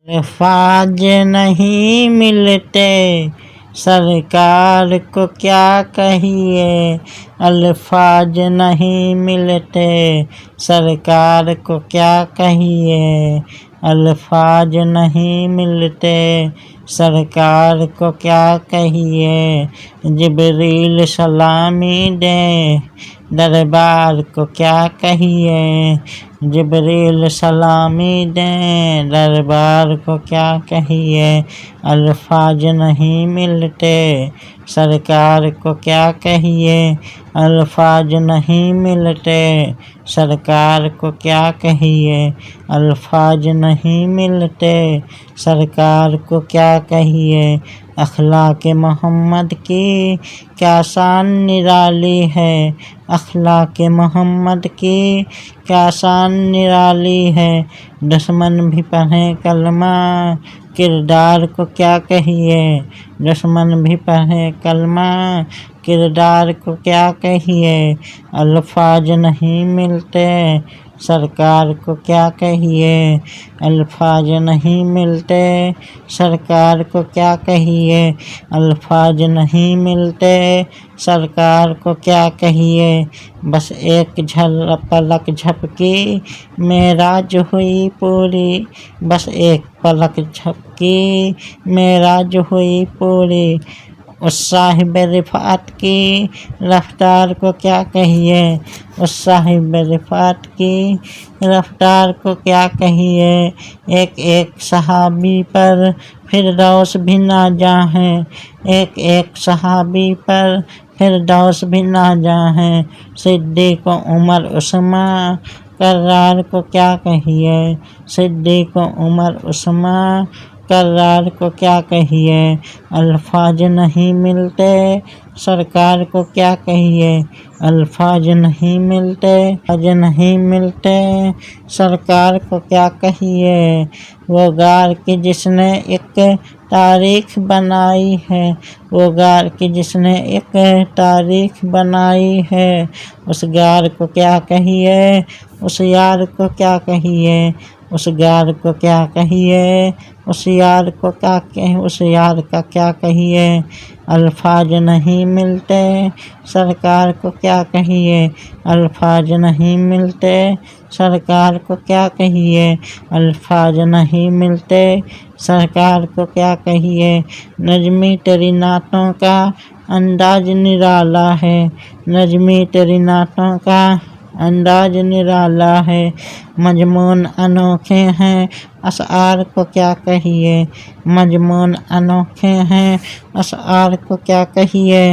الفاظ نہیں ملتے سرکار کو کیا کہیے، الفاظ نہیں ملتے سرکار کو کیا کہیے، الفاظ نہیں ملتے سرکار کو کیا کہیے، جبریل سلامی دیں دربار کو کیا کہیے، جبریل سلامی دیں دربار کو کیا کہیے، الفاظ نہیں ملتے سرکار کو کیا کہیے، الفاظ نہیں ملتے سرکار کو کیا کہیے، الفاظ نہیں ملتے سرکار کو کیا کہیے، اخلاق محمد کی کیا شان نرالی ہے، اخلاق محمد کی کیا شان نرالی ہے، دشمن بھی پڑھیں کلمہ کردار کو کیا کہیے، دشمن بھی پڑھیں کلمہ کردار کو کیا کہیے، الفاظ نہیں ملتے سرکار کو کیا کہیے، الفاظ نہیں ملتے سرکار کو کیا کہیے، الفاظ نہیں ملتے سرکار کو کیا کہیے، بس ایک پلک جھپکی معراج ہوئی پوری، بس ایک پلک جھپکی معراج ہوئی پوری، اس صاحب رفعت کی رفتار کو کیا کہیے، اس صاحب رفعت کی رفتار کو کیا کہیے، ایک ایک صحابی پر فردوس بھی نازاں ہے، ایک ایک صحابی پر فردوس بھی نازاں ہے، صدیق عمر عثمان کرار کو کیا کہیے، صدیق عمر عثمان کرار کو کیا کہیے، الفاظ نہیں ملتے سرکار کو کیا کہیے، الفاظ نہیں ملتے الفاظ نہیں ملتے سرکار کو کیا کہیے، وہ غار کی جس نے ایک تاریخ بنائی ہے، وہ غار کی جس نے ایک تاریخ بنائی ہے، اس غار کو کیا کہیے، اس یار کو کیا کہیے، اس غار کو کیا کہیے، اس یار کو کیا اس یار کا کیا کہیے، الفاظ نہیں ملتے سرکار کو کیا کہیے، الفاظ نہیں ملتے سرکار کو کیا کہیے، الفاظ نہیں ملتے سرکار کو کیا کہیے، نظمی تیری نعتوں کا انداز نرالا ہے، نظمی تیری نعتوں کا انداز نرالا ہے، مضمون انوکھے ہیں اشعار کو کیا کہیے، مضمون انوکھے ہیں اشعار کو کیا کہیے،